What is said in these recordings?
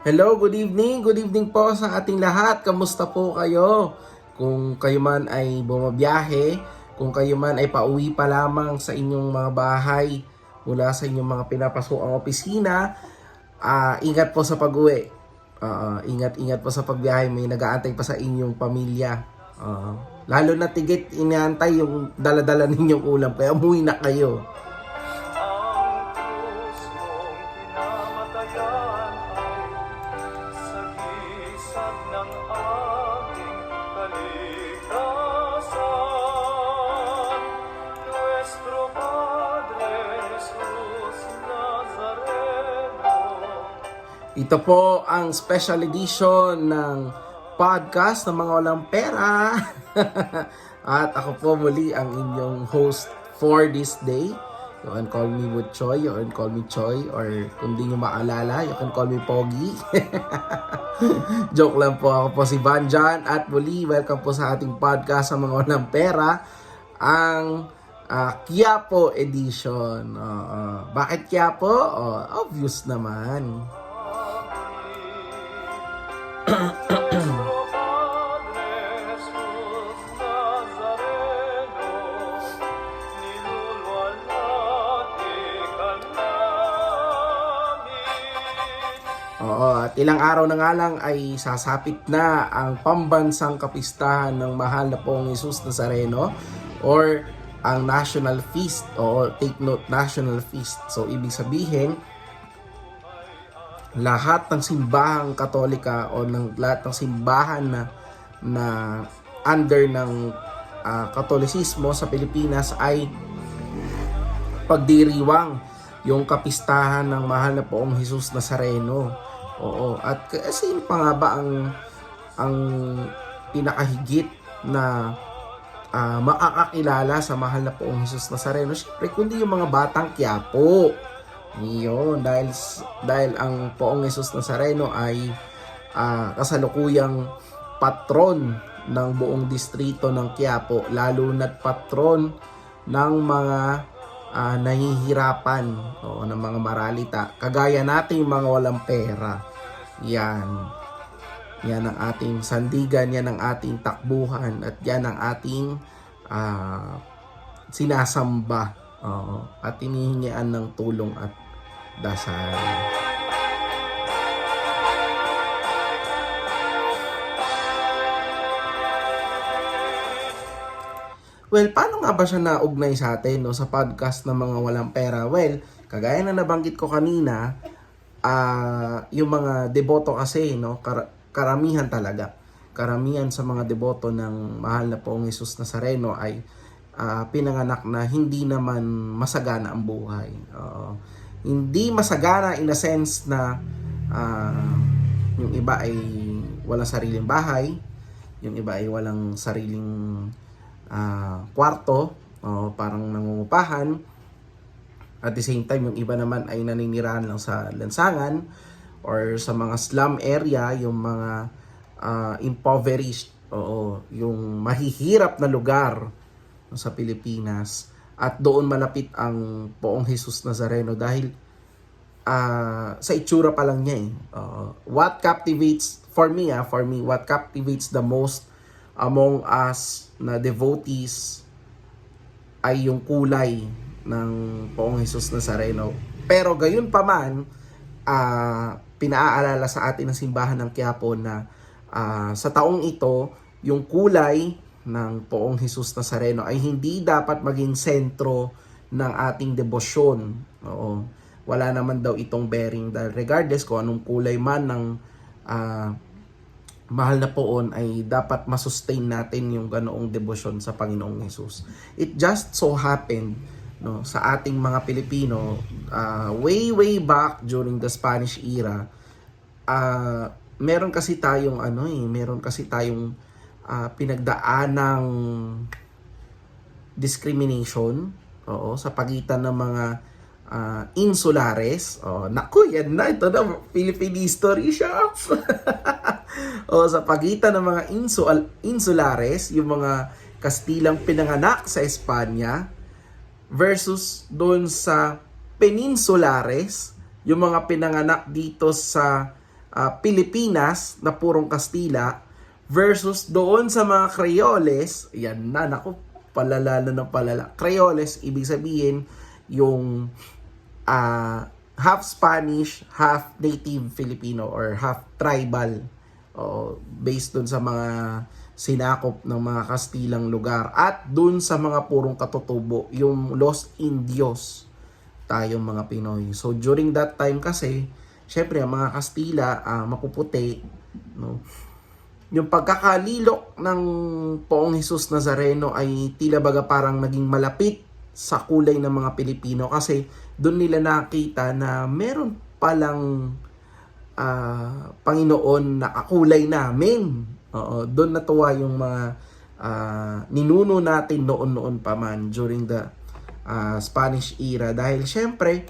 Hello, good evening po sa ating lahat. Kamusta po kayo? Kung kayo man ay bumabiyahe, kung kayo man ay pauwi pa lamang sa inyong mga bahay mula sa inyong mga pinapasokang opisina, ingat po sa pag-uwi. Ingat po sa pagbiyahe, may nag-aantay pa sa inyong pamilya. Lalo na tigit inaantay yung dala-dala ninyong ulam, kaya umuwi na kayo. Ito po ang special edition ng podcast ng mga walang pera. At ako po muli ang inyong host for this day. You can call me Wutchoy, you can call me Choy, or kung di nyo maalala, you can call me Pogi. Joke lang po, ako po si Vanjan. At muli, welcome po sa ating podcast ng mga walang pera. Ang Quiapo edition. Bakit Quiapo? Obvious naman. At ilang araw na nga lang ay sasapit na ang pambansang kapistahan ng mahal na Poong Jesus Nazareno or ang National Feast o take note, National Feast. So ibig sabihin, lahat ng simbahang Katolika o lahat ng simbahan na under ng Katolisismo sa Pilipinas ay pagdiriwang yung kapistahan ng mahal na Poong Jesus Nazareno. At kasi pa nga ba ang pinakahigit na makakakilala sa mahal na Poong Jesus Nazareno? Siyempre, kundi yung mga batang Quiapo. Yun, dahil ang Poong Jesus Nazareno ay kasalukuyang patron ng buong distrito ng Quiapo, lalo na't patron ng mga nahihirapan ng mga maralita, kagaya nating mga walang pera. Yan ang ating sandigan, yan ang ating takbuhan, at yan ang ating sinasamba at hinihingian ng tulong at dasal. Well, paano nga ba siya naugnay sa atin sa podcast ng mga walang pera? Well, kagaya na nabanggit ko kanina, yung mga deboto kasi, karamihan talaga. Karamihan sa mga deboto ng mahal na Poong Jesus Nazareno ay pinanganak na hindi naman masagana ang buhay. Hindi masagana in a sense na yung iba ay walang sariling bahay, yung iba ay walang sariling kwarto, parang nangungupahan. At the same time, yung iba naman ay naninirahan lang sa lansangan or sa mga slum area, yung mga impoverished, yung mahihirap na lugar sa Pilipinas. At doon malapit ang Poong Jesus Nazareno dahil sa itsura pa lang niya what captivates what captivates the most among us na devotees ay yung kulay ng Poong Jesus Nazareno. Pero gayon pa man, pinaaalala sa atin ng simbahan ng Quiapo na sa taong ito, yung kulay ng Poong Jesus Nazareno ay hindi dapat maging sentro ng ating debosyon. Wala naman daw itong bearing dahil regardless kung anong kulay man ng mahal na Poon ay dapat masustain natin yung ganoong debosyon sa Panginoong Jesus. It just so happened sa ating mga Pilipino, way back during the Spanish era, meron kasi tayong pinagdaanang discrimination sa pagitan ng mga insulares. Naku, yan na, ito na, Philippine History Shops. Sa pagitan ng mga insulares, yung mga Kastilang pinanganak sa Espanya versus doon sa Peninsulares, yung mga pinanganak dito sa Pilipinas na purong Kastila versus doon sa mga Creoles. Yan na, naku, palalalo ng palala. Creoles, ibig sabihin yung half Spanish, half native Filipino or half tribal. Based dun sa mga sinakop ng mga Kastilang lugar at dun sa mga purong katutubo, yung Los Indios, tayong mga Pinoy. So during that time kasi, syempre ang mga Kastila, mapuputi, no? Yung pagkakalilok ng Poong Jesus Nazareno ay tila baga parang naging malapit sa kulay ng mga Pilipino kasi doon nila nakita na meron palang Panginoon na kakulay namin. Doon natuwa yung mga ninuno natin noon pa man during the Spanish era dahil syempre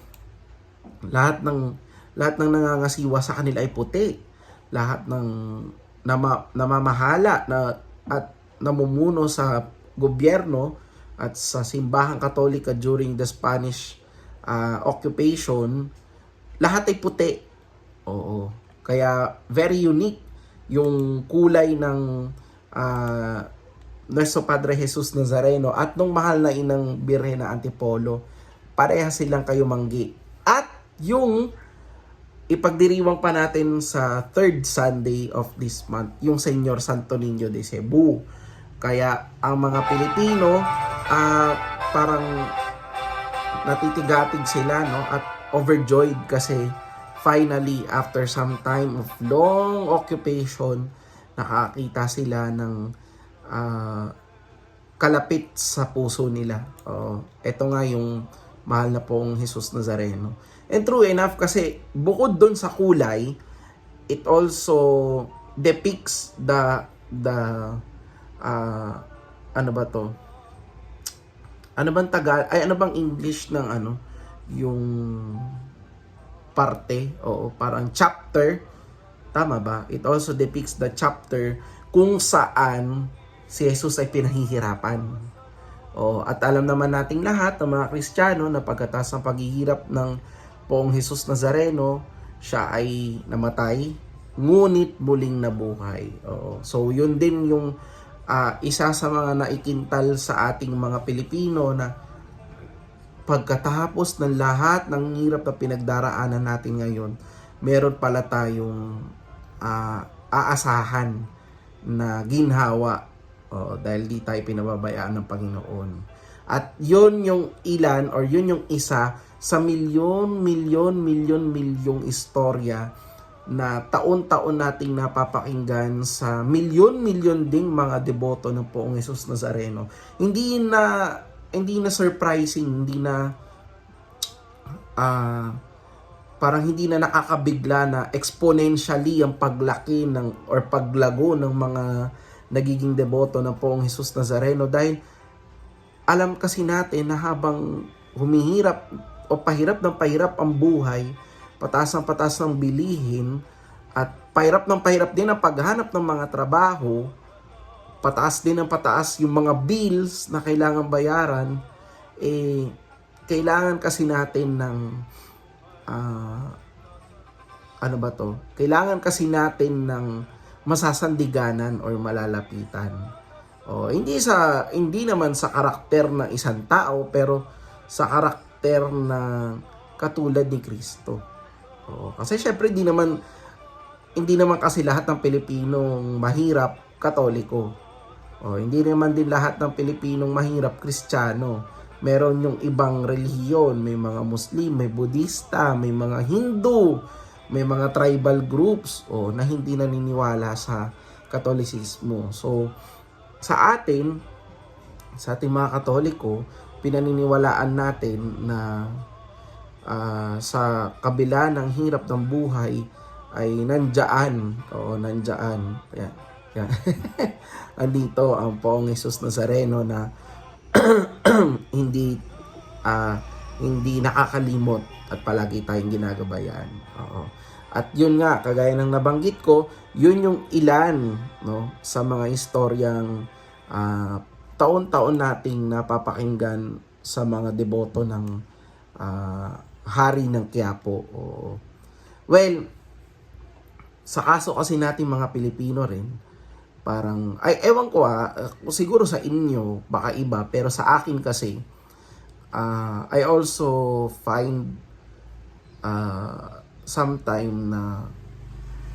lahat ng nangangasiwa sa kanila ay puti. Lahat ng namamahala at namumuno sa gobyerno at sa simbahang Katolika during the Spanish occupation, lahat ay puti. Kaya very unique yung kulay ng Nuestro Padre Jesus Nazareno at nung mahal na inang Birhen na Antipolo. Pareha silang kayumanggi. At yung ipagdiriwang pa natin sa third Sunday of this month, yung Señor Santo Niño de Cebu. Kaya ang mga Pilipino, parang natitigatig sila, no? At overjoyed kasi finally, after some time of long occupation, nakakita sila ng kalapit sa puso nila. Ito nga yung mahal na Poong Jesus Nazareno. And true enough kasi bukod doon sa kulay, it also depicts the ano ba to? Ano bang ano bang English ng yung parte? Parang chapter. Tama ba? It also depicts the chapter kung saan si Jesus ay pinahihirapan. At alam naman nating lahat ng mga Kristiyano na pagkatapos ng paghihirap ng Poong Jesus Nazareno, siya ay namatay, ngunit muling nabuhay. So yun din yung isa sa mga naikintal sa ating mga Pilipino na pagkatapos ng lahat ng hirap na pinagdaraanan natin ngayon, meron pala tayong aasahan na ginhawa dahil di tayo pinababayaan ng Panginoon. At yun yung ilan or yun yung isa sa milyong istorya na taon-taon nating napapakinggan sa milyon ding mga deboto ng Poong Jesus Nazareno. Hindi na surprising, hindi na parang hindi na nakakabigla na exponentially ang paglaki or paglago ng mga nagiging deboto ng Poong Jesus Nazareno dahil alam kasi natin na habang humihirap o pahirap ang buhay, pataas ng bilihin, at pahirap din ang paghanap ng mga trabaho, pataas din ang pataas yung mga bills na kailangan bayaran, kailangan kasi natin ng kailangan kasi natin ng masasandiganan or malalapitan. Hindi naman sa karakter ng isang tao, pero sa karakter na katulad ni Kristo. Kasi syempre hindi naman kasi lahat ng Pilipinong mahirap Katoliko. Hindi naman din lahat ng Pilipinong mahirap Kristiyano. Meron yung ibang relihiyon, may mga Muslim, may Budista, may mga Hindu, may mga tribal groups na hindi naniniwala sa Katolisismo. So sa ating mga Katoliko, pinaniniwalaan natin na sa kabila ng hirap ng buhay ay nandiyan. Yan. Andito ang Poong Jesus Nazareno na hindi nakakalimot at palagi tayong ginagabayan. At yun nga, kagaya ng nabanggit ko, yun yung ilan, no, sa mga istoryang taon-taon nating napapakinggan sa mga deboto ng Hari ng Quiapo. Well, sa kaso kasi natin mga Pilipino rin, parang, ay, ewan ko siguro sa inyo, baka iba, pero sa akin kasi, I also find sometime na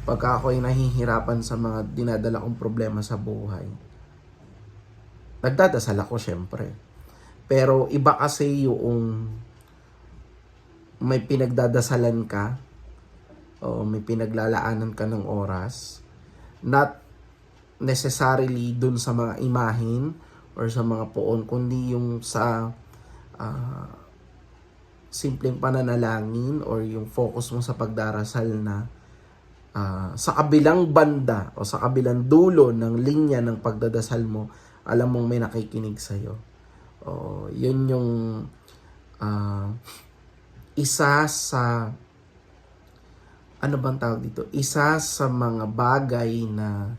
pagka ako ay nahihirapan sa mga dinadala kong problema sa buhay, nagdadasal ako syempre. Pero iba kasi yung may pinagdadasalan ka o may pinaglalaanan ka ng oras, not necessarily dun sa mga imahin or sa mga poon, kundi yung sa simpleng pananalangin or yung focus mo sa pagdarasal na sa kabilang banda o sa kabilang dulo ng linya ng pagdadasal mo, alam mong may nakikinig sa'yo. Yun yung isa sa ano bang tawag dito? Isa sa mga bagay na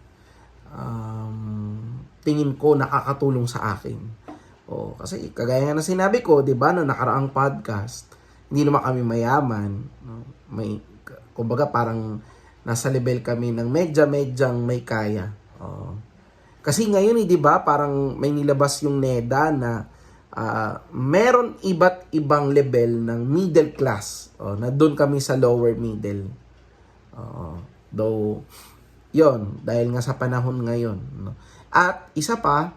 tingin ko nakakatulong sa akin. Kasi kagaya nga na sinabi ko, 'di ba, no nakaraang podcast, hindi naman kami mayaman, no? Kumbaga parang nasa level kami ng medyang may kaya. Kasi ngayon, 'di ba, parang may nilabas yung NEDA na meron iba't ibang level ng middle class. Na doon kami sa lower middle. Though, yon dahil nga sa panahon ngayon. No? At isa pa,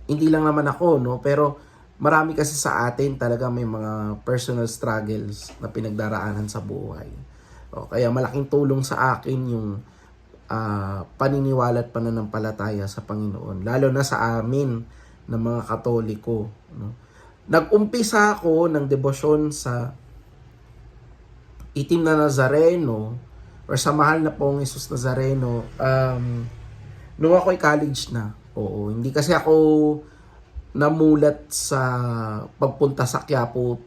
hindi lang naman ako, no? Pero marami kasi sa atin talaga may mga personal struggles na pinagdaraanan sa buhay. Kaya malaking tulong sa akin yung paniniwala at pananampalataya sa Panginoon. Lalo na sa amin ng mga Katoliko. No? Nag-umpisa ako ng debosyon sa Itim na Nazareno or sa Mahal na Poong Jesus Nazareno nung ako'y college na. Hindi kasi ako namulat sa pagpunta sa Quiapo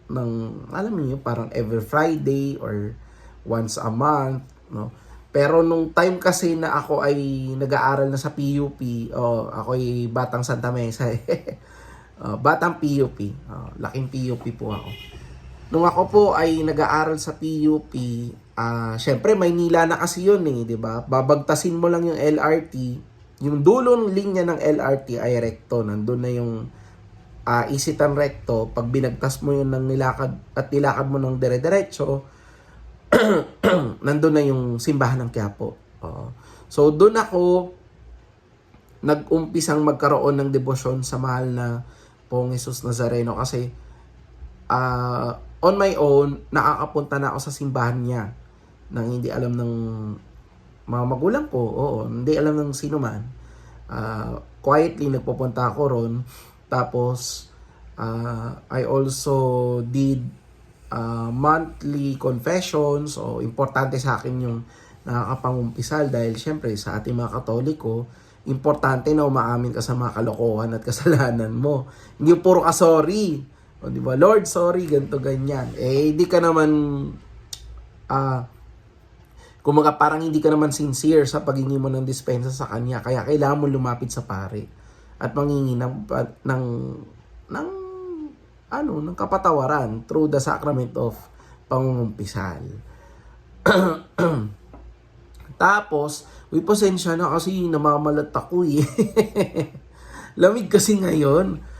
ng, alam niyo, parang every Friday or once a month, no? Pero nung time kasi na ako ay nag-aaral na sa PUP, ako'y batang Santa Mesa. Batang PUP. Laking PUP po ako. Nung ako po ay nag-aaral sa PUP, syempre Maynila na kasi yun di ba? Babagtasin mo lang yung LRT, yung dulo ng linya ng LRT ay recto, nandun na yung Isitan recto. Pag binagtas mo yun ng nilakad mo ng dire-diretso, nandun na yung simbahan ng Quiapo. So doon ako nag-umpisang magkaroon ng debosyon sa Mahal na Poong Jesus Nazareno kasi on my own, nakakapunta na ako sa simbahan niya nang hindi alam ng mga magulang ko. Hindi alam ng sino man. Quietly nagpupunta ako ron. Tapos, I also did monthly confessions. Importante sa akin yung nakakapangumpisal dahil syempre sa ating mga Katoliko, importante na umaamin ka sa mga kalokohan at kasalanan mo. Hindi puro ka sorry. Di ba? Lord, sorry, ganito, ganyan. Hindi ka naman, kumaga parang hindi ka naman sincere sa paghingi mo ng dispensa sa Kanya. Kaya kailangan mo lumapit sa pare at manghingi ng kapatawaran through the sacrament of pangungumpisal. Tapos, pasensya na kasi namamalat ako Lamig kasi ngayon.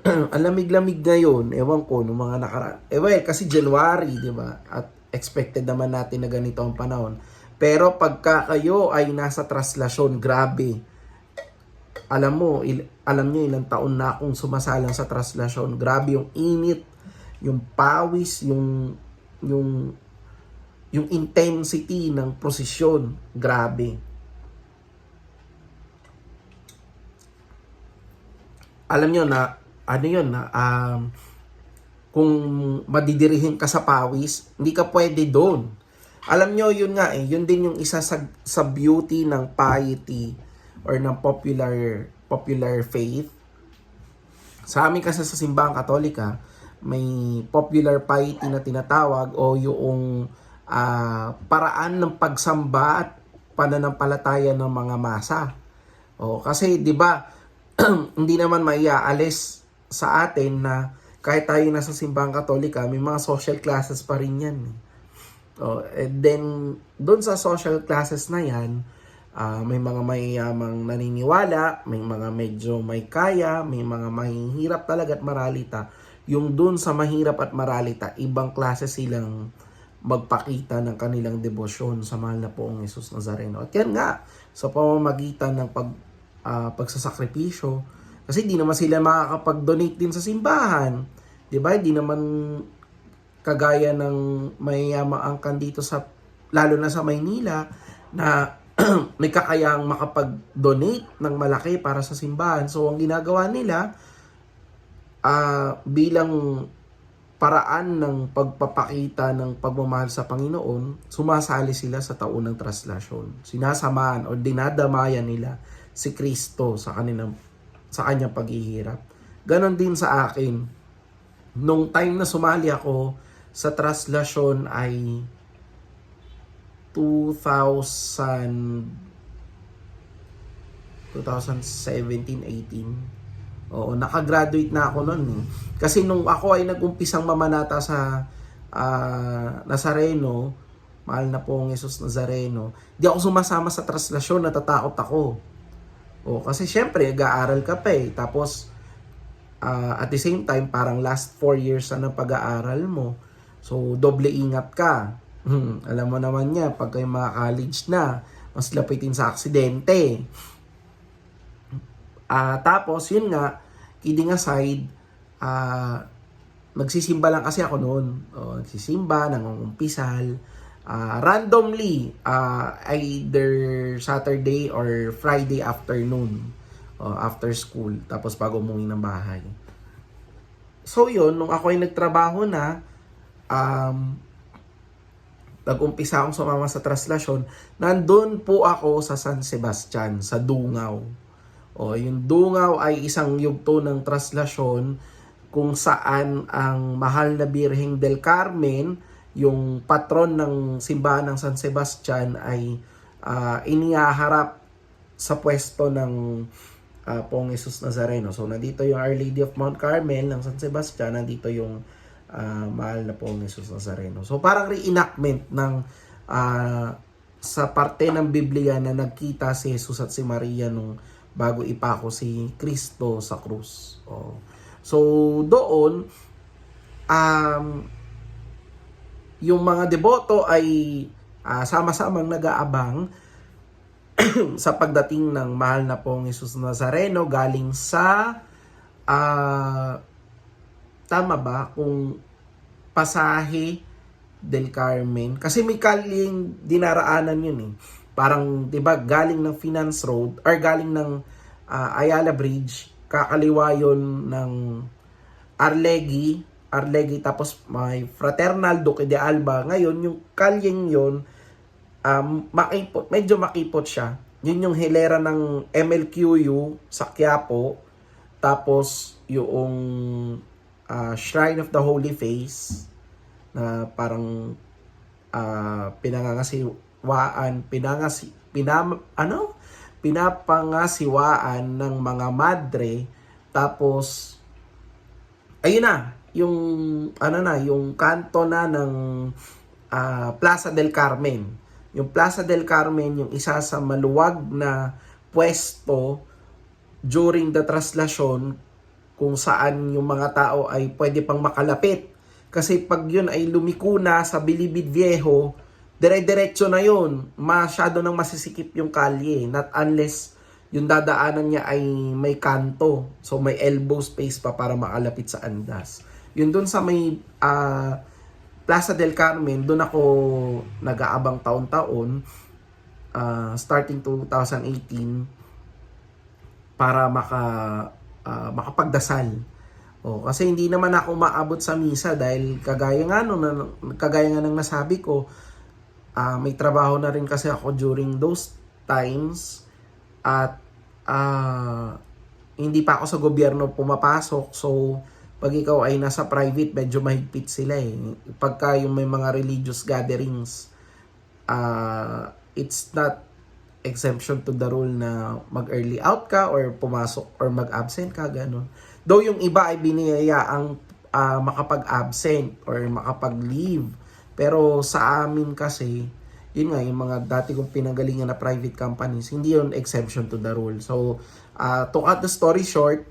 Ang lamig-lamig ngayon, ewan ko, nung mga kasi January, di ba? At expected naman natin na ganito ang panahon. Pero pagka kayo ay nasa traslasyon, grabe. Alam nyo ilang taon na akong sumasalang sa traslasyon. Grabe yung init, yung pawis, yung intensity ng prosesyon. Grabe. Alam nyo na, kung madidirihin ka sa pawis, hindi ka pwede doon. Alam nyo, yun nga yun din yung isa sa beauty ng piety or ng popular faith. Sa amin kasi sa simbahang Katolika, may popular piety na tinatawag o yung paraan ng pagsamba at pananampalataya ng mga masa. Kasi 'di ba, hindi naman maiaalis sa atin na kahit tayo nasa simbahang Katolika, may mga social classes pa rin yan. And then, doon sa social classes na yan, may mga mayayamang naniniwala, may mga medyo may kaya, may mga mahihirap talaga at maralita. Yung doon sa mahirap at maralita, ibang klase silang magpakita ng kanilang debosyon sa mahal na poong Jesus Nazareno. At yan nga, sa pamamagitan ng pagsasakripisyo, kasi di naman sila makakapag-donate din sa simbahan. Diba? Hindi naman kagaya ng mayayamang angkan dito sa, lalo na sa Maynila, na may kakayang makapag-donate ng malaki para sa simbahan. So, ang ginagawa nila, bilang paraan ng pagpapakita ng pagmamahal sa Panginoon, sumasali sila sa taon ng traslasyon. Sinasamahan o dinadamayan nila si Kristo sa kanyang paghihirap. Ganon din sa akin. Nung time na sumali ako sa traslasyon ay 2017-18. Oo, nakagraduate na ako noon eh. Kasi nung ako ay nag-umpisang mamanata sa Nazareno, mahal na poong Jesus Nazareno, di ako sumasama sa traslasyon, natatakot ako. Kasi syempre, nag-aaral ka pa eh. Tapos, at the same time, parang last 4 years na ng pag-aaral mo. So, doble ingat ka. Alam mo naman niya, pag kayo mga college na, mas lapitin sa aksidente. Tapos, yun nga, kidding aside, nagsisimba lang kasi ako noon. Nagsisimba, nangungumpisal. Randomly, either Saturday or Friday afternoon, after school, tapos bago umuwi ng bahay. So yun, nung ako ay nagtrabaho na, nag-umpisa akong sumama sa traslasyon, nandun po ako sa San Sebastian, sa Dungaw. Yung Dungaw ay isang yugto ng traslasyon kung saan ang mahal na Birheng del Carmen, yung patron ng simbahan ng San Sebastian, ay inihaharap sa pwesto ng Poong Jesus Nazareno. So, nandito yung Our Lady of Mount Carmel ng San Sebastian, nandito yung mahal na Poong Jesus Nazareno. So, parang reenactment ng sa parte ng Biblia na nagkita si Jesus at si Maria nung bago ipako si Kristo sa krus. So, doon, yung mga deboto ay sama-samang nag-aabang sa pagdating ng mahal na Poong Jesus Nazareno galing sa tama ba kung Pasaje del Carmen, kasi may kalyeng dinaraanan yun eh, parang 'di ba galing ng Finance Road or galing ng Ayala Bridge, kakaliwa yun ng Arlegui, tapos may Fraternal Duque de Alba. Ngayon yung kalyeng yun, medyo makipot siya. Yun yung hilera ng MLQU sa Quiapo, tapos yung Shrine of the Holy Face na parang pinapangasiwaan ng mga madre. Tapos ayun na yung yung kanto na ng Plaza del Carmen. Yung Plaza del Carmen, yung isa sa maluwag na pwesto during the traslasyon, kung saan yung mga tao ay pwede pang makalapit. Kasi pag yun ay lumiko na sa Bilibid Viejo, dire-diretso na yun. Masyado nang masisikip yung kalye. Not unless yung dadaanan niya ay may kanto. So may elbow space pa para makalapit sa andas. Yun dun sa may Plaza del Carmen, dun ako nag-aabang taon-taon, starting 2018, para makapagdasal. Kasi hindi naman ako maabot sa misa dahil kagaya nga ng nasabi ko, may trabaho na rin kasi ako during those times at hindi pa ako sa gobyerno pumapasok. So pag ikaw ay nasa private, medyo mahigpit sila eh. Pagka yung may mga religious gatherings, it's not exemption to the rule na mag-early out ka or pumasok or mag-absent ka, gano'n. Though yung iba ay biniyayaang makapag-absent or makapag-leave Pero sa amin kasi, yun nga, yung mga dati kong pinanggalingan na private companies, hindi yun exception to the rule. So, to cut the story short,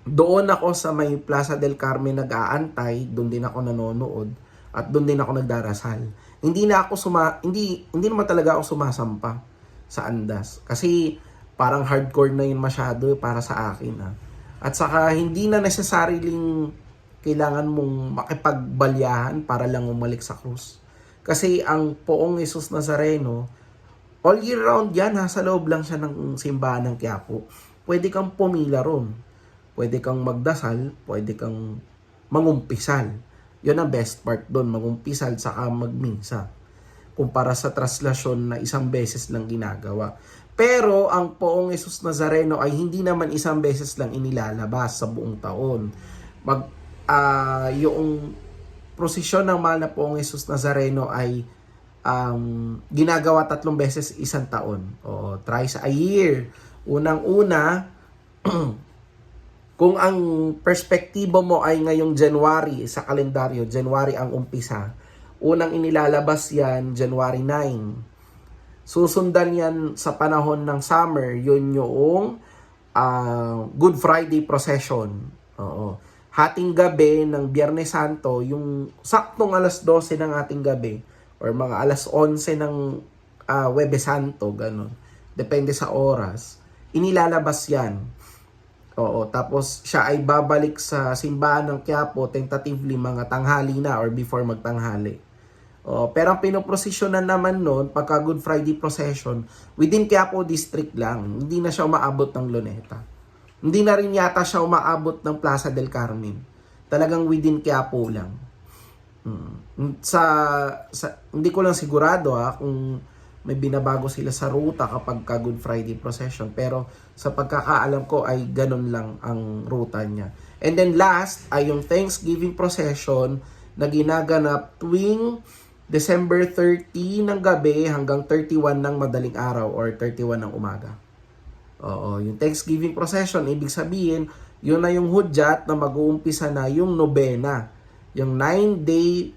doon ako sa may Plaza del Carmen nag-aantay, doon din ako nanonood, at doon din ako nagdarasal. Hindi naman talaga ako sumasampa sa andas. Kasi parang hardcore na yun masyado para sa akin. At saka hindi na necessaryong kailangan mong makipagbalyahan para lang umalik sa krus. Kasi ang Poong Jesus Nazareno, all year round yan, sa loob lang siya ng simbahan ng Quiapo. Pwede kang pumila ron. Pwede kang magdasal, pwede kang mangumpisal. Yun ang best part doon, mangumpisal saka magmisa. Kumpara sa traslasyon na isang beses lang ginagawa. Pero ang Poong Jesus Nazareno ay hindi naman isang beses lang inilalabas sa buong taon. Yung prosesyon ng mahal na Poong Jesus Nazareno ay ginagawa 3 beses isang taon. O thrice a year. Unang-una, kung ang perspektibo mo ay ngayong January sa kalendaryo, January ang umpisa, unang inilalabas yan January 9. Susundan yan sa panahon ng summer, yun yung Good Friday procession. Oo. Hating gabi ng Biyernes Santo, yung saktong alas 12 ng ating gabi, or mga alas 11 ng Huwebes Santo, ganun. Depende sa oras. Inilalabas yan. Oo, tapos siya ay babalik sa simbahan ng Quiapo tentatively mga tanghali na or before magtanghali. Pero ang pinoprosesyonan naman noon, pagka Good Friday procession, within Quiapo district lang. Hindi na siya umaabot ng Luneta. Hindi na rin yata siya umaabot ng Plaza del Carmen. Talagang within Quiapo lang. Hindi ko lang sigurado kung may binabago sila sa ruta kapag ka Good Friday procession. Pero sa pagkakaalam ko ay ganun lang ang ruta niya. And then last ay yung Thanksgiving procession na ginaganap tuwing December 30 ng gabi hanggang 31 ng madaling araw or 31 ng umaga. Oo, yung Thanksgiving procession, ibig sabihin, yun na yung hudyat na mag-uumpisa na yung nobena. Yung 9-day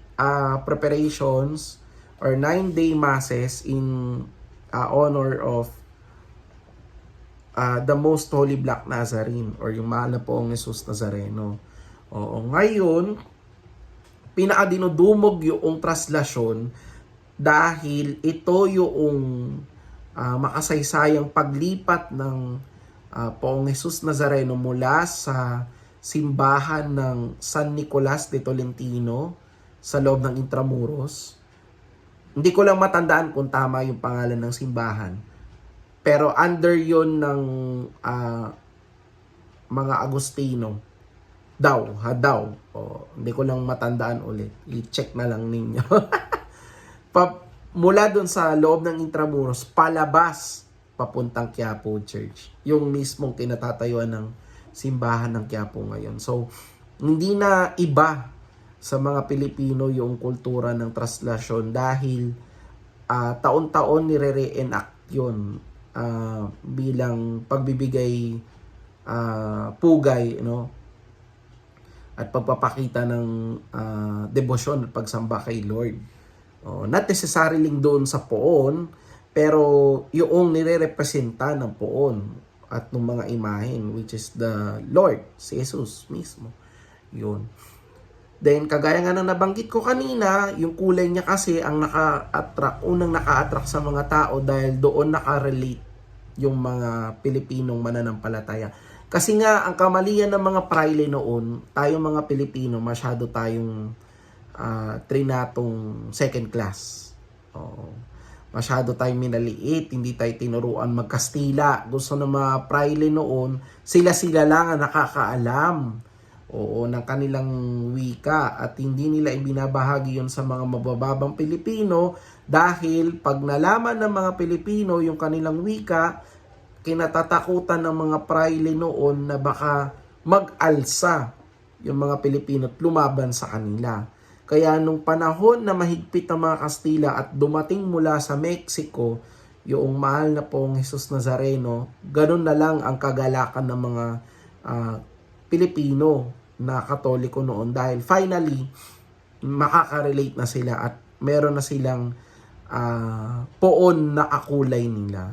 preparations or 9-day masses in honor of the Most Holy Black Nazarene or yung mahal na Poong Jesus Nazareno. Oo, ngayon, pinakadinudumog yung traslasyon dahil ito yung makasaysayang paglipat ng Poong Jesus Nazareno mula sa simbahan ng San Nicolas de Tolentino sa loob ng Intramuros. Hindi ko lang matandaan kung tama yung pangalan ng simbahan. Pero under yon ng mga Agustino. Daw. Hindi ko lang matandaan ulit. I-check na lang ninyo. Mula dun sa loob ng Intramuros, palabas papuntang Quiapo Church. Yung mismong kinatatayuan ng simbahan ng Quiapo ngayon. So, hindi na iba sa mga Pilipino yung kultura ng traslasyon dahil taon-taon nire-reenact yun bilang pagbibigay pugay, no? At pagpapakita ng debosyon at pagsamba kay Lord. Not necessarily doon sa poon, pero yung nire-representa ng poon at ng mga imahen, which is the Lord, si Jesus mismo. Yun. Then, kagaya nga ng nabanggit ko kanina, yung kulay niya kasi ang unang naka-attract sa mga tao dahil doon nakarelate yung mga Pilipinong mananampalataya. Kasi nga, ang kamalian ng mga praile noon, tayong mga Pilipino, masyado tayong trinatong second class. Masyado tayong minaliit, hindi tayo tinuruan magkastila. Gusto ng mga praile noon, sila-sila lang ang nakakaalam ng kanilang wika at hindi nila ibinabahagi yun sa mga mabababang Pilipino dahil pag nalaman ng mga Pilipino yung kanilang wika, kinatatakutan ng mga praile noon na baka mag-alsa yung mga Pilipino at lumaban sa kanila. Kaya nung panahon na mahigpit ang mga Kastila at dumating mula sa Mexico yung mahal na Poong Jesus Nazareno, ganun na lang ang kagalakan ng mga Pilipino na Katoliko noon dahil finally makaka-relate na sila at meron na silang poon na kakulay nila.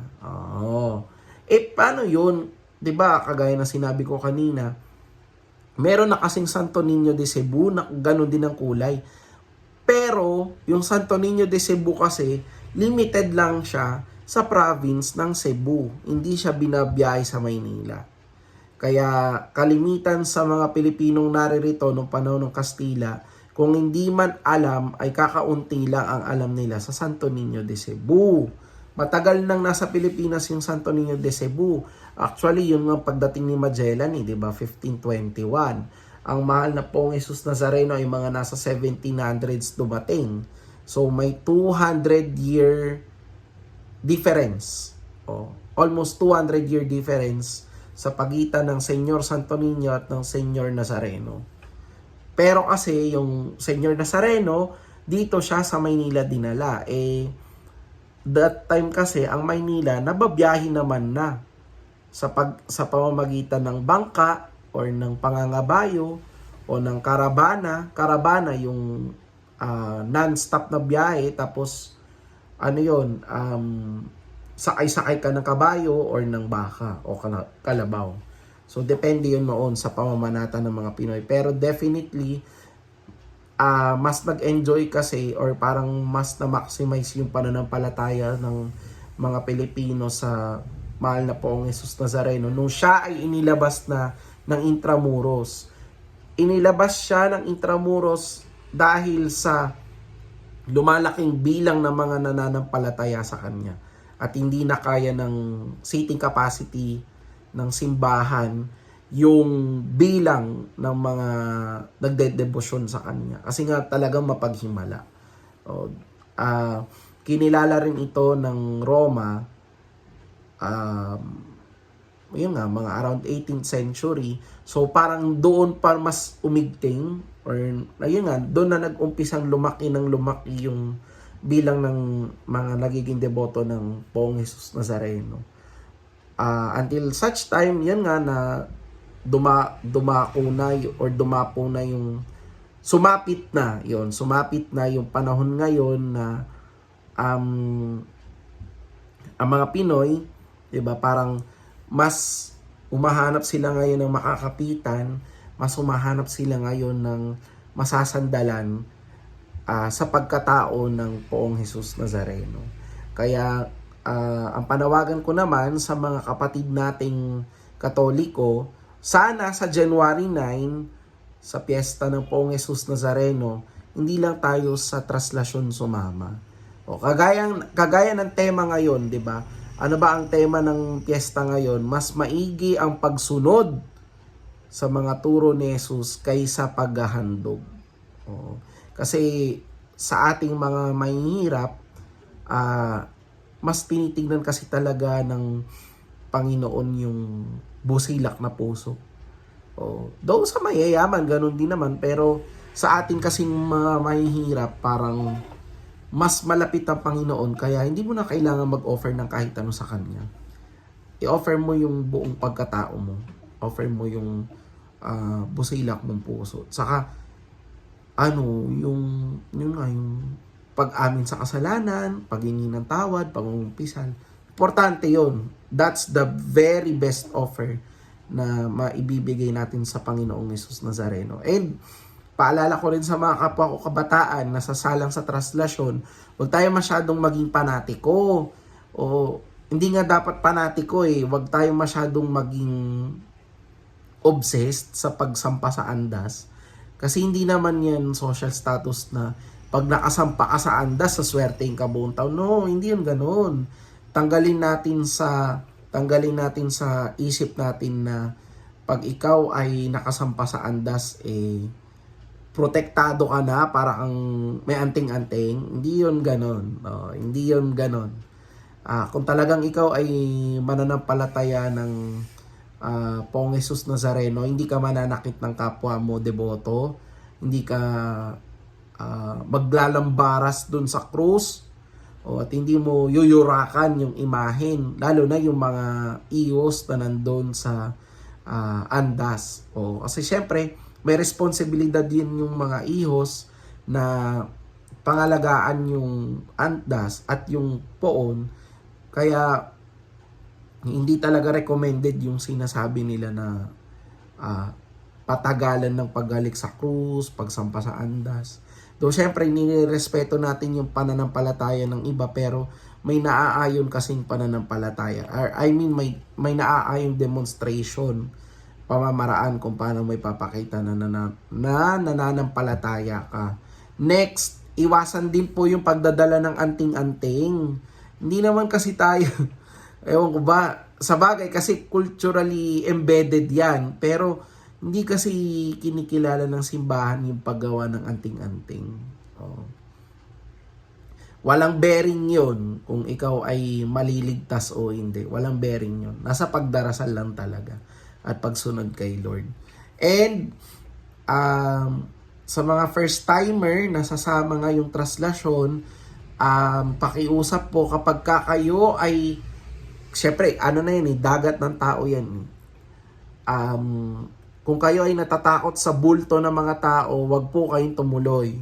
Paano yun? 'Di ba kagaya ng sinabi ko kanina, meron na kasing Santo Niño de Cebu na ganun din ang kulay. Pero yung Santo Niño de Cebu kasi limited lang siya sa province ng Cebu. Hindi siya binabiyahe sa Maynila. Kaya kalimitan sa mga Pilipinong naririto noong panahon ng Kastila, kung hindi man alam ay kakaunti lang ang alam nila sa Santo Niño de Cebu. Matagal nang nasa Pilipinas yung Santo Niño de Cebu. Actually, yun nga pagdating ni Magellan, di ba? 1521. Ang mahal na Poong Jesus Nazareno ay mga nasa 1700s dumating. So, may 200-year difference. Almost 200-year difference sa pagitan ng Senyor Santo Niño at ng Senyor Nazareno. Pero kasi yung Senyor Nazareno, dito siya sa Maynila dinala. That time kasi ang Maynila nababiyahe naman na sa pamamagitan ng bangka or ng pangangabayo o ng karabana. Karabana yung non-stop na biyahe, tapos sakay-sakay ka ng kabayo or ng baka o kalabaw. So, depende yun noon sa pamamanata ng mga Pinoy. Pero definitely, mas nag-enjoy kasi or parang mas na-maximize yung pananampalataya ng mga Pilipino sa mahal na Poong Jesus Nazareno nung siya ay inilabas na ng Intramuros. Inilabas siya ng Intramuros dahil sa lumalaking bilang ng mga nananampalataya sa kanya at hindi na kaya ng seating capacity ng simbahan yung bilang ng mga nagdedebosyon sa kanya. Kasi nga talagang mapaghimala. Kinilala rin ito ng Roma, yun nga, mga around 18th century. So parang doon pa mas umigting, or ayun nga, doon na nag-umpisang lumaki yung bilang ng mga nagiging deboto ng Poong Jesus Nazareno. Until such time, yan nga na dumapo na yung sumapit na yung panahon ngayon na ang mga Pinoy, 'di ba, parang mas umahanap sila ngayon ng makakapitan, mas umahanap sila ngayon ng masasandalan sa pagkatao ng Poong Jesus Nazareno. Kaya ang panawagan ko naman sa mga kapatid nating Katoliko, sana sa January 9, sa piyesta ng Poong Jesus Nazareno, hindi lang tayo sa traslasyon sumama. Kagaya ng tema ngayon, 'di ba? Ano ba ang tema ng piyesta ngayon? Mas maigi ang pagsunod sa mga turo ni Jesus kaysa paghahandog. Kasi sa ating mga mahihirap, mas tinitingnan kasi talaga ng Panginoon yung busilak na puso. Though sa mayayaman, ganun din naman. Pero sa ating kasing mga mahihirap, parang mas malapit ang Panginoon. Kaya hindi mo na kailangan mag-offer ng kahit ano sa Kanya. I-offer mo yung buong pagkatao mo. Offer mo yung busilak mong puso. Saka, yung pag-amin sa kasalanan, paghingi ng tawad, pangungumpisan. Importante yon. That's the very best offer na maibibigay natin sa Panginoong Jesus Nazareno. And paalala ko rin sa mga kapwa ko kabataan na sasalang sa traslasyon, huwag tayo masyadong maging panatiko. Hindi nga dapat panatiko Huwag tayo masyadong maging obsessed sa pagsampa sa andas. Kasi hindi naman yan social status na pag nakasampa ka sa andas, sa swerte ka buong taon. No, hindi yun ganun. Tanggalin natin sa isip natin na pag ikaw ay nakasampa sa andas, protektado ka na, para kang may anting-anting. Hindi yun ganun. Hindi yun ganun. Kung talagang ikaw ay mananampalataya ng Poong Jesus Nazareno, hindi ka mananakit ng kapwa mo deboto, hindi ka maglalambaras dun sa krus, at hindi mo yuyurakan yung imahen, lalo na yung mga iyos na nandun sa andas. Kasi syempre may responsibilidad din yung mga ihos na pangalagaan yung andas at yung poon. Kaya hindi talaga recommended yung sinasabi nila na patagalan ng paghalik sa krus, pagsampa sa andas. Though syempre nirespeto natin yung pananampalataya ng iba, pero may naaayon kasing pananampalataya. I mean may naaayon demonstration, pamamaraan kung paano may papakita na nananampalataya ka. Next, iwasan din po yung pagdadala ng anting-anting. Hindi naman kasi tayo, ewan ko ba, sa bagay kasi culturally embedded yan, pero hindi kasi kinikilala ng simbahan yung paggawa ng anting-anting. Oh. Walang bearing yon kung ikaw ay maliligtas o hindi. Walang bearing yon. Nasa pagdarasal lang talaga at pagsunod kay Lord. And sa mga first timer na sasama nga yung traslasyon, pakiusap po kapag kayo ay, syempre ano na yun dagat ng tao yan. Kung kayo ay natatakot sa bulto ng mga tao, wag po kayong tumuloy.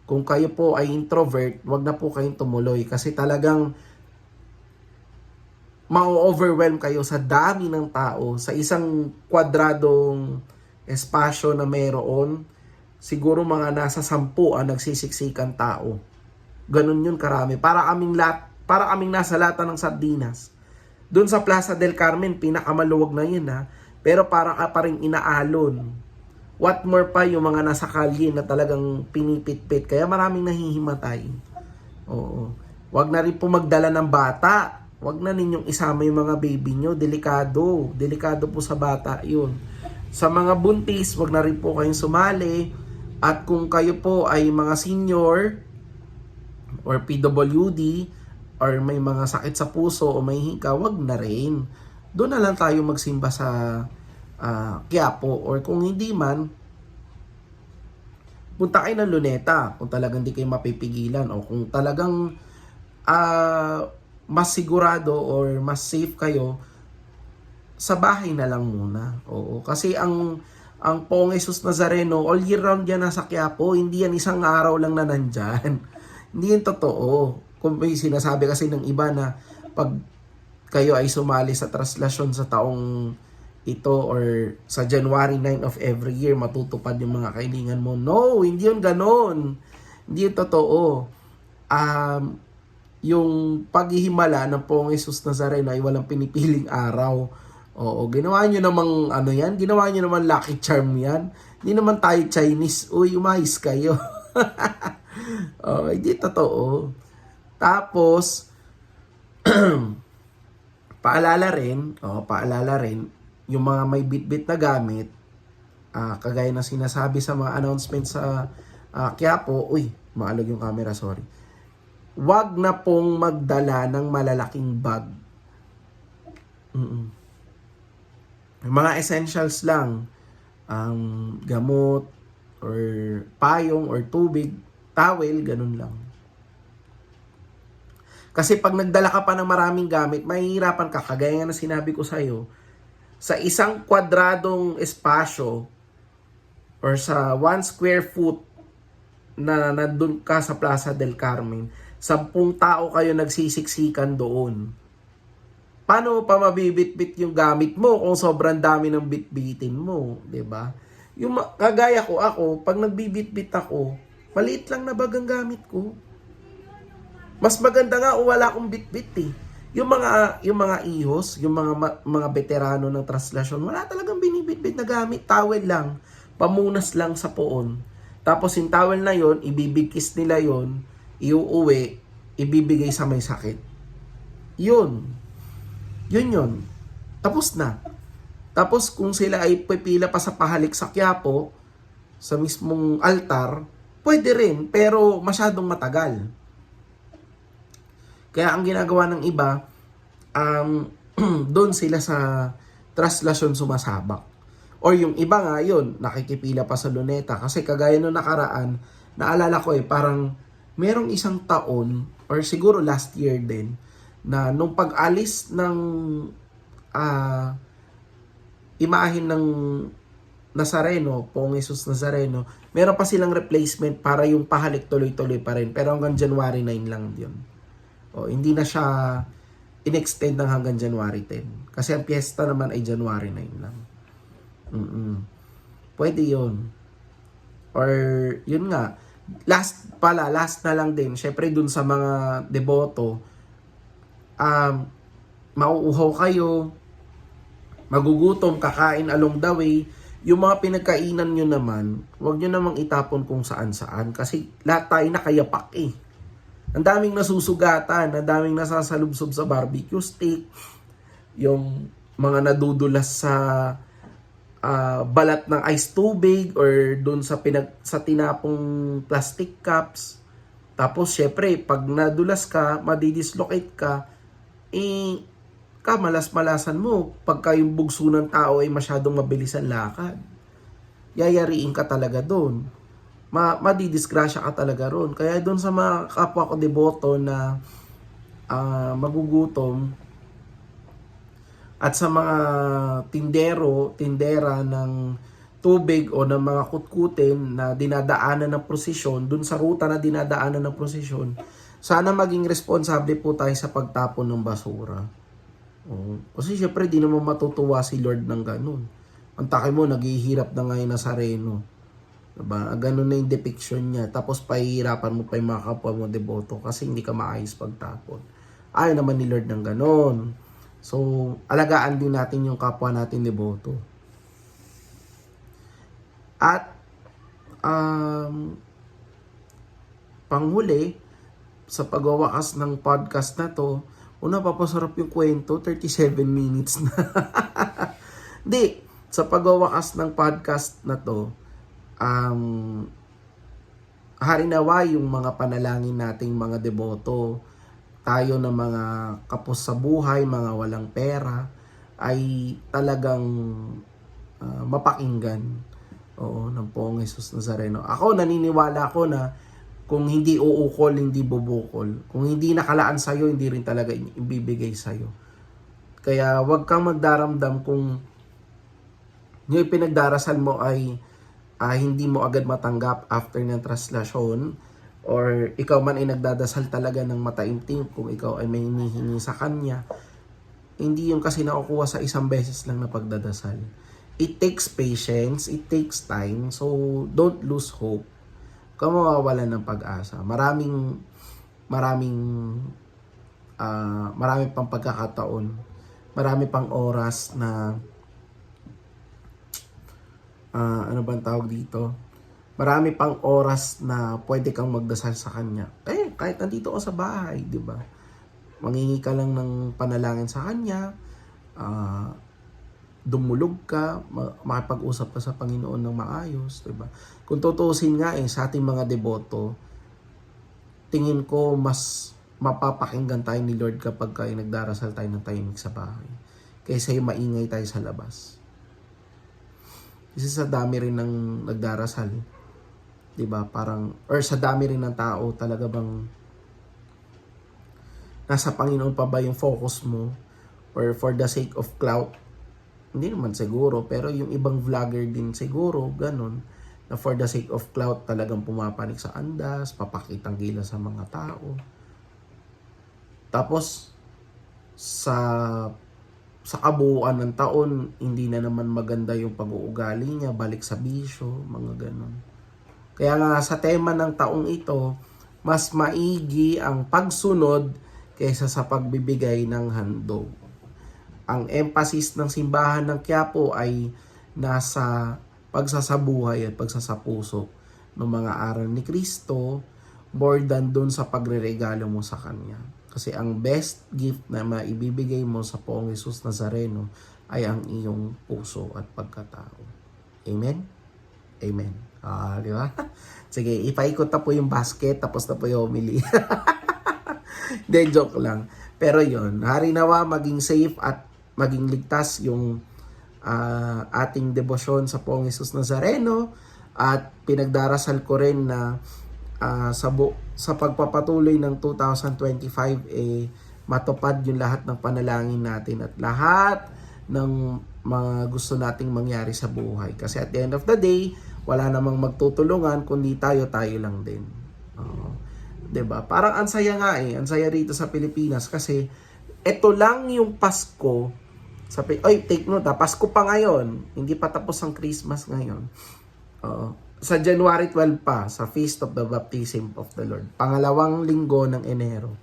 Kung kayo po ay introvert, wag na po kayong tumuloy kasi talagang ma-overwhelm kayo sa dami ng tao. Sa isang kwadradong espasyo na mayroon, siguro mga nasa 10 ang nagsisiksikan tao. Ganun yun karami. Para kaming nasa lata ng sardinas. Doon sa Plaza del Carmen, pinakamaluwag na yun pero para ka pa rin inaalon. What more pa yung mga nasa kalye na talagang pinipit-pit. Kaya maraming nahihimatay. Oo. Wag na rin po magdala ng bata. Wag na ninyong isama yung mga baby nyo. Delikado. Delikado po sa bata yun. Sa mga buntis, wag na rin po kayong sumali. At kung kayo po ay mga senior or PWD or may mga sakit sa puso o may hika, wag na rin. Doon na lang tayo magsimba sa Quiapo, or kung hindi man, punta kayo ng Luneta kung talagang hindi kayo mapipigilan, o kung talagang mas sigurado or mas safe kayo, sa bahay na lang muna. Oo, kasi ang Poong Jesus Nazareno all year round yan nasa Quiapo, hindi yan isang araw lang na nandyan. Hindi yan totoo. Kung may sinasabi kasi ng iba na pag kayo ay sumali sa traslasyon sa taong ito or sa January 9 of every year, matutupad yung mga kailangan mo. No, hindi yun ganon. Hindi yun totoo. Yung paghihimala ng Poong Jesus Nazareno ay walang pinipiling araw. Oo, ginawa nyo namang ano yan, ginawa nyo naman lucky charm yan. Hindi naman tayo Chinese. Uy, umayos kayo. Hindi totoo. Tapos, paalala rin, yung mga may bit-bit na gamit, kagaya na sinasabi sa mga announcement sa Quiapo, maalog yung camera, sorry. Wag na pong magdala ng malalaking bag. Mga essentials lang, gamot, or payong, or tubig, towel, ganun lang. Kasi pag nagdala ka pa ng maraming gamit, mahihirapan ka, kagaya nga na sinabi ko sa'yo, sa isang kwadradong espasyo or sa 1 square foot na nandun ka sa Plaza del Carmen, 10 tao kayo nagsisiksikan doon. Paano pa mabibitbit yung gamit mo kung sobrang dami ng bitbitin mo, 'di ba? Yung kagaya ko, ako, pag nagbibitbit ako, maliit lang na bag ang gamit ko. Mas maganda nga kung wala akong bitbit eh. Yung mga ihos, yung mga veterano ng traslasyon, wala talagang binibitbit na gamit, towel lang, pamunas lang sa poon. Tapos yung towel na yon, ibibigkis nila yon, iuuwi, ibibigay sa may sakit. Yun. Tapos na. Tapos kung sila ay pipila pa sa pahalik sa Quiapo, sa mismong altar, pwede rin, pero masyadong matagal. Kaya ang ginagawa ng iba, doon sila sa traslasyon sumasabak. Or yung iba nga yun, nakikipila pa sa Luneta. Kasi kagaya nung nakaraan, naalala ko parang merong isang taon, or siguro last year din, na nung pag-alis ng imahin Nazareno, Poong Jesus Nazareno, meron pa silang replacement para yung pahalik tuloy-tuloy pa rin. Pero hanggang January 9 lang yun. O, hindi na siya in-extend ng hanggang January 10. Kasi ang piyesta naman ay January 9 lang. Pwede yun. Or, yun nga, last na lang din, syempre dun sa mga deboto, mauuhaw kayo, magugutom, kakain along the way, yung mga pinagkainan nyo naman, huwag nyo namang itapon kung saan-saan kasi lahat tayo nakayapak eh. Ang daming nasusugatan, ang daming nasasalubsob sa barbecue stick, yung mga nadudulas sa balat ng ice tubig or dun sa tinapong plastic cups. Tapos syempre, pag nadulas ka, madidislocate ka, malas-malasan mo pagka yung bugso ng tao ay masyadong mabilis ang lakad. Yayariin ka talaga doon. Madidisgrasya ka talaga ron. Kaya doon sa mga kapwa ko deboto na magugutom at sa mga tindera ng tubig o ng mga kutkutin na dinadaanan ng prosesyon, doon sa ruta na dinadaanan ng prosesyon, sana maging responsable po tayo sa pagtapon ng basura. Kasi syempre di naman matutuwa si Lord ng ganun. Ang taki mo, naghihirap na ngayon Nazareno. Diba? Ganun na yung depiction niya. Tapos pahihirapan mo pa yung mga kapwa mo deboto kasi hindi ka maayos pagtapon. Ayaw naman ni Lord ng ganun. So, alagaan din natin yung kapwa natin deboto. At, panghuli, sa pagwawakas ng podcast na to, una, papasarap yung kwento, 37 minutes na. Di, sa pagwawakas ng podcast na to, harinawa yung mga panalangin nating mga deboto, tayo na mga kapos sa buhay, mga walang pera, ay talagang mapakinggan. Oo, ng Poong Jesus Nazareno. Ako, naniniwala ako na kung hindi uukol, hindi bubukol. Kung hindi nakalaan sa'yo, hindi rin talaga ibibigay sa'yo. Kaya wag kang magdaramdam kung yung pinagdarasal mo ay hindi mo agad matanggap after ng traslasyon, or ikaw man ay nagdadasal talaga ng mataimtim kung ikaw ay may hinihingi sa Kanya. Hindi yung kasi nakukuha sa isang beses lang na pagdadasal. It takes patience, it takes time, so don't lose hope. Kung mawawalan ng pag-asa. Maraming pang pagkakataon, marami pang oras na ano bang tawag dito? Marami pang oras na pwede kang magdasal sa Kanya. Kahit nandito ka sa bahay, di ba? Mangingi ka lang ng panalangin sa Kanya, dumulog ka, makipag-usap ka sa Panginoon ng maayos, di ba? Kung tutuusin nga sa ating mga deboto, tingin ko mas mapapakinggan tayo ni Lord kapag nagdarasal tayo ng tahimik sa bahay kaysa yung maingay tayo sa labas. Kasi sa dami rin ng nagdarasal, di ba? Parang, or sa dami rin ng tao, talaga bang nasa Panginoon pa ba yung focus mo? Or for the sake of clout? Hindi naman siguro, pero yung ibang vlogger din siguro, ganun, na for the sake of clout talagang pumapanik sa andas, papakitang gila sa mga tao. Tapos, sa kabuuan ng taon, hindi na naman maganda yung pag-uugali niya, balik sa bisyo, mga ganun. Kaya nga sa tema ng taong ito, mas maigi ang pagsunod kaysa sa pagbibigay ng handog. Ang emphasis ng simbahan ng Quiapo ay nasa pagsasabuhay at pagsasapuso ng mga aral ni Kristo more than dun sa pagreregalo mo sa Kanya. Kasi ang best gift na maibibigay mo sa Poong Jesus Nazareno ay ang iyong puso at pagkatao. Amen? Amen. Di ba? Sige, ipaikot na po yung basket tapos na po yung homily. Hindi, joke lang. Pero yon, harinawa maging safe at maging ligtas yung ating debosyon sa Poong Jesus Nazareno, at pinagdarasal ko rin na sa pagpapatuloy ng 2025 matupad yung lahat ng panalangin natin at lahat ng mga gusto nating mangyari sa buhay. Kasi at the end of the day, wala namang magtutulungan kundi tayo-tayo lang din. Oo. 'Di ba? Parang ang saya nga eh, ang saya rito sa Pilipinas kasi ito lang yung Pasko take note Pasko pa ngayon, hindi pa tapos ang Christmas ngayon. Oo. Sa January 12 pa, sa Feast of the Baptism of the Lord. Pangalawang linggo ng Enero.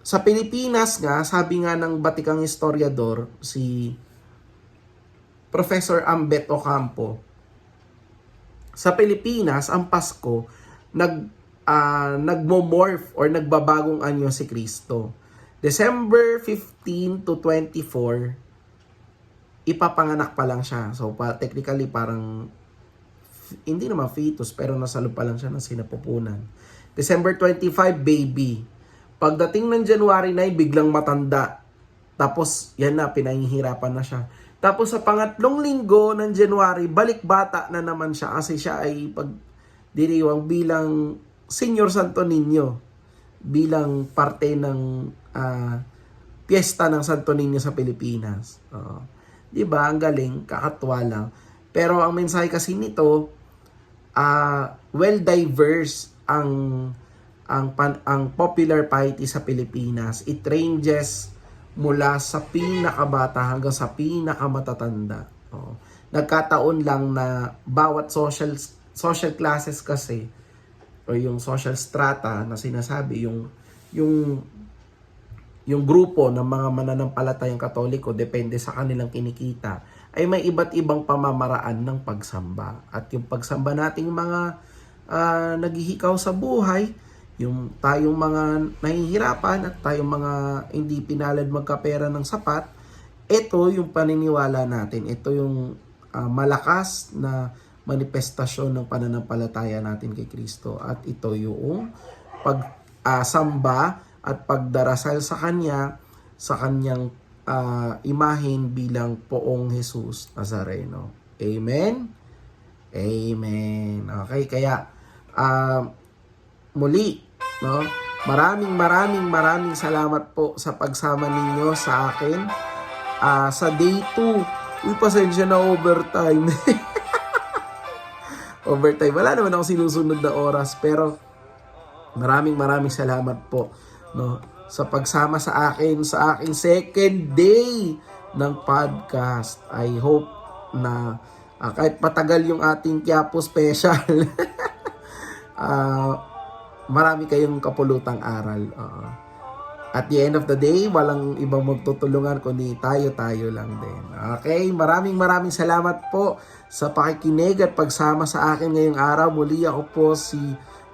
Sa Pilipinas nga, sabi nga ng Batikang historiador, si Professor Ambet Ocampo, sa Pilipinas, ang Pasko, nagmo-morph or nagbabagong anyo si Kristo. December 15 to 24, ipapanganak pa lang siya. So, technically, parang hindi naman fetus, pero nasa loob pa lang siya ng sinapupunan. December 25, baby. Pagdating ng January 9, biglang matanda. Tapos, yan na, pinahihirapan na siya. Tapos, sa pangatlong linggo ng January, balik bata na naman siya kasi siya ay pagdiriwang bilang Senior Santo Niño. Bilang parte ng piyesta ng Santo Niño sa Pilipinas. Diba? Ang galing, kakatwa lang. Pero ang mensahe kasi nito, well diverse ang popular piety sa Pilipinas. It ranges mula sa pinakabata hanggang sa pinakamatatanda. Nagkataon lang na bawat social classes kasi o yung social strata na sinasabi, yung grupo ng mga mananampalatayang Katoliko depende sa kanilang kinikita, ay may iba't ibang pamamaraan ng pagsamba. At yung pagsamba nating mga naghihikaw sa buhay, yung tayong mga nahihirapan at tayong mga hindi pinalad magkapera ng sapat, ito yung paniniwala natin. Ito yung malakas na manifestasyon ng pananampalataya natin kay Kristo. At ito yung pagsamba at pagdarasal sa Kanya, sa Kanyang imahin bilang Poong Jesus Nazareno. Amen? Amen. Okay, kaya muli, no? Maraming salamat po sa pagsama ninyo sa akin sa day 2. Uy, pasensya na overtime. Overtime. Wala naman ako sinusunod na oras, pero maraming salamat po, no, sa pagsama sa akin sa aking second day ng podcast. I hope na kahit patagal yung ating Quiapo special, marami kayong kapulutang aral. At the end of the day, walang ibang magtutulungan kundi tayo lang din. Okay, maraming salamat po sa pakikinig at pagsama sa akin ngayong araw. Muli ako po si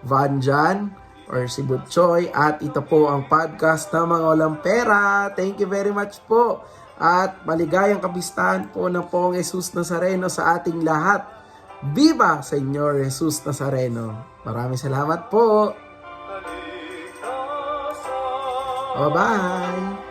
Van Jan or si Butchoy at ito po ang podcast ng mga walang pera. Thank you very much po. At maligayang kapistahan po ng Poong Jesus Nazareno sa ating lahat. Viva Señor Jesus Nazareno. Maraming salamat po. Bye-bye!